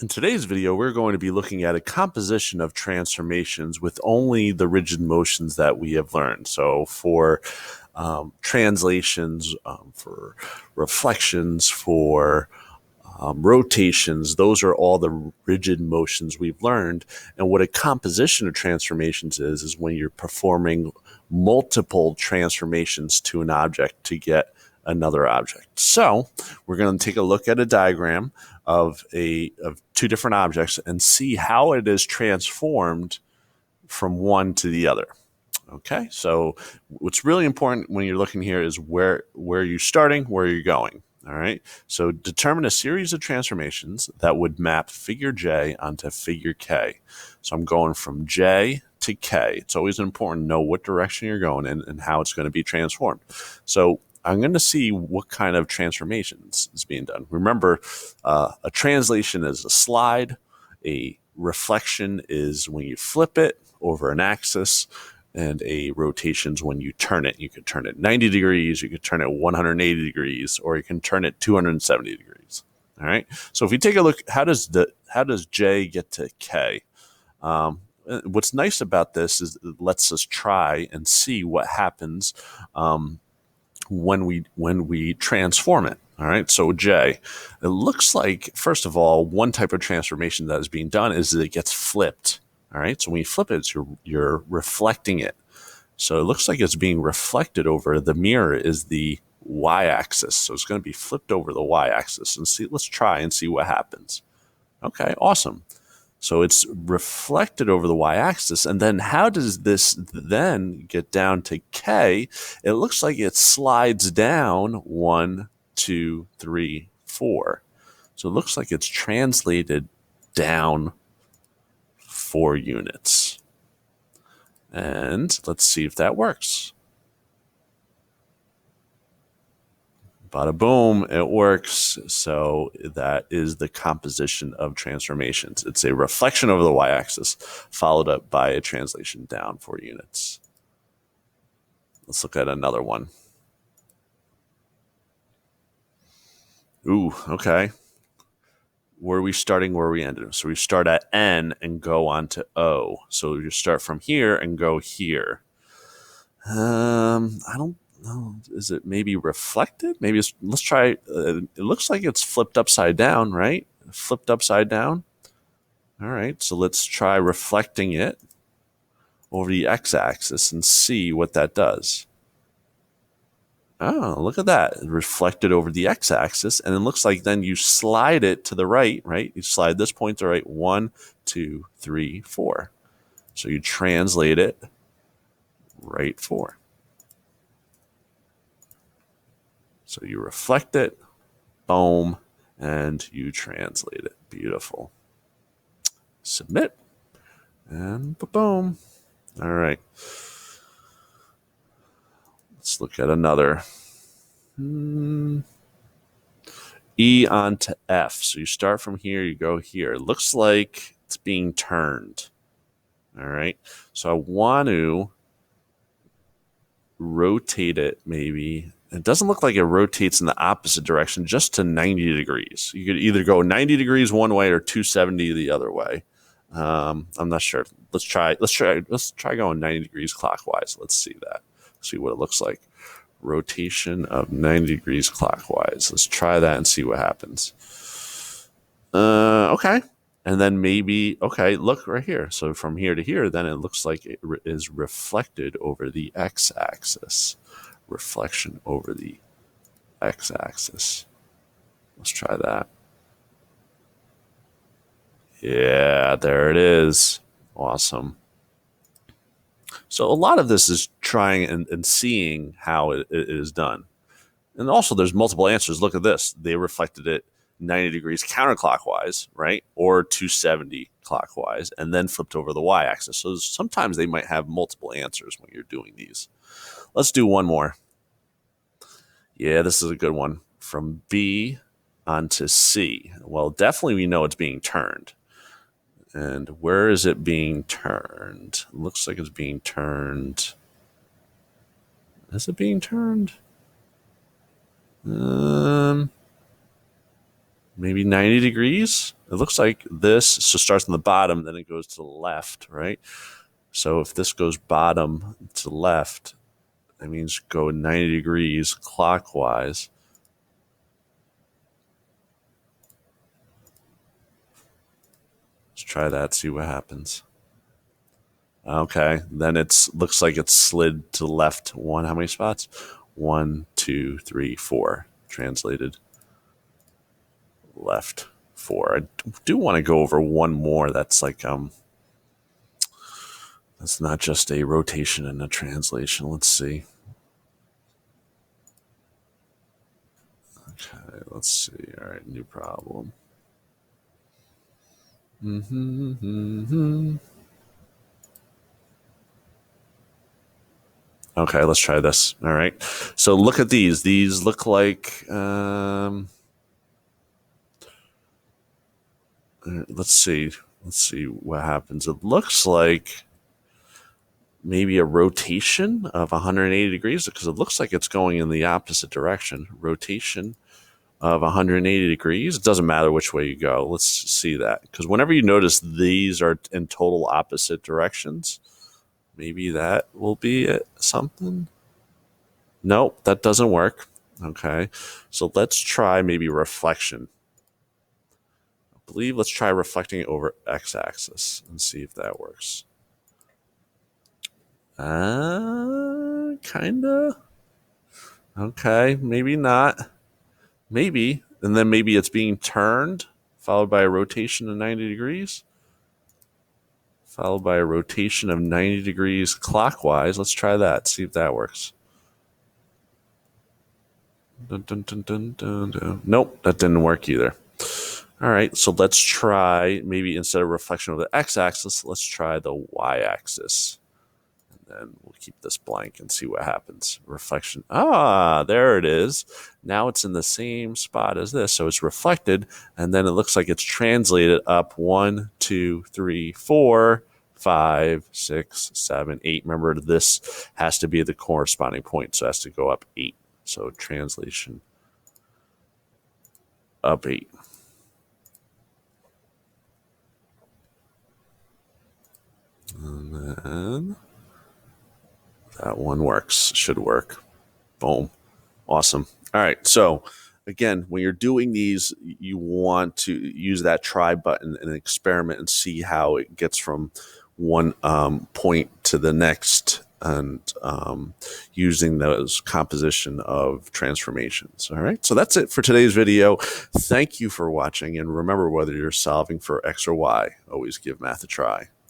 In today's video, we're going to be looking at a composition of transformations with only the rigid motions that we have learned. So for translations, for reflections, for rotations, those are all the rigid motions we've learned. And what a composition of transformations is when you're performing multiple transformations to an object to get another object. So we're going to take a look at a diagram of two different objects and see how it is transformed from one to the other. Okay, so what's really important when you're looking here is where you're starting, where you're going. All right, so determine a series of transformations that would map figure J onto figure K. So I'm going from J to K. It's always important to know what direction you're going in and how it's going to be transformed. So I'm going to see what kind of transformations is being done. Remember, a translation is a slide. A reflection is when you flip it over an axis, and a rotation is when you turn it. You could turn it 90 degrees, you could turn it 180 degrees, or you can turn it 270 degrees. All right. So if you take a look, how does J get to K? What's nice about this is it lets us try and see what happens when we transform it. All right, so J, it looks like, first of all, one type of transformation that is being done is that it gets flipped. All right, so when you flip it, you're reflecting it. So it looks like it's being reflected over the mirror is the y-axis. So it's going to be flipped over the y-axis. And see, let's try and see what happens. Okay, awesome. So it's reflected over the y-axis. And then how does this then get down to K? It looks like it slides down 1, 2, 3, 4. So it looks like it's translated down 4 units. And let's see if that works. Bada boom, it works. So that is the composition of transformations. It's a reflection over the y-axis followed up by a translation down 4 units. Let's look at another one. Ooh, okay. Where are we starting? Where are we ending? So we start at N and go on to O. So you start from here and go here. I don't know. Is it maybe reflected? Maybe let's try. It looks like it's flipped upside down, right? Flipped upside down. All right. So let's try reflecting it over the x-axis and see what that does. Oh, look at that. It reflected over the x-axis, and it looks like then you slide it to the right, right? You slide this point to the right, 1, 2, 3, 4. So you translate it right 4. So you reflect it, boom, and you translate it. Beautiful. Submit, and boom. All right. Let's look at another. E onto F. So you start from here, you go here. It looks like it's being turned. All right. So I want to rotate it maybe. It doesn't look like it rotates in the opposite direction, just to 90 degrees. You could either go 90 degrees one way or 270 the other way. I'm not sure. Let's try going 90 degrees clockwise. Let's see that. See what it looks like. Rotation of 90 degrees clockwise. Let's try that and see what happens. Okay. And then maybe, okay, look right here. So from here to here, then it looks like it is reflected over the x-axis. Reflection over the x-axis. Let's try that. Yeah, there it is. Awesome. So a lot of this is trying and seeing how it is done. And also there's multiple answers. Look at this. They reflected it 90 degrees counterclockwise, right? Or 270 clockwise, and then flipped over the y-axis. So sometimes they might have multiple answers when you're doing these. Let's do one more. Yeah, this is a good one. From B onto C. Well, definitely we know it's being turned. And where is it being turned? It looks like it's being turned. Is it being turned? maybe 90 degrees. It looks like this, so starts on the bottom, then it goes to the left, right? So if this goes bottom to left, that means go 90 degrees clockwise. Let's try that, see what happens. Okay, then looks like it's slid to the left one. How many spots? 1, 2, 3, 4. Translated left 4. I do want to go over one more. That's like that's not just a rotation and a translation. Let's see. Okay, let's see. All right, new problem. Okay, let's try this. All right. So look at these. These look like let's see. Let's see what happens. It looks like maybe a rotation of 180 degrees because it looks like it's going in the opposite direction. Rotation of 180 degrees. It doesn't matter which way you go. Let's see that. Because whenever you notice these are in total opposite directions, maybe that will be it. Something. Nope, that doesn't work. Okay. So let's try maybe reflection. I believe let's try reflecting it over x-axis and see if that works. Kinda. Okay, maybe not. Maybe. And then maybe it's being turned, followed by a rotation of 90 degrees, followed by a rotation of 90 degrees clockwise. Let's try that, see if that works. Dun, dun, dun, dun, dun, dun. Nope, that didn't work either. All right, so let's try maybe instead of reflection of the x-axis, let's try the y-axis. And then we'll keep this blank and see what happens. Reflection. Ah, there it is. Now it's in the same spot as this. So it's reflected, and then it looks like it's translated up 1, 2, 3, 4, 5, 6, 7, 8. Remember, this has to be the corresponding point, so it has to go up 8. So translation up 8. And then that one works. Should work. Boom. Awesome. All right. So again, when you're doing these, you want to use that try button and experiment and see how it gets from one point to the next, and using those composition of transformations. All right. So that's it for today's video. Thank you for watching. And remember, whether you're solving for X or Y, always give math a try.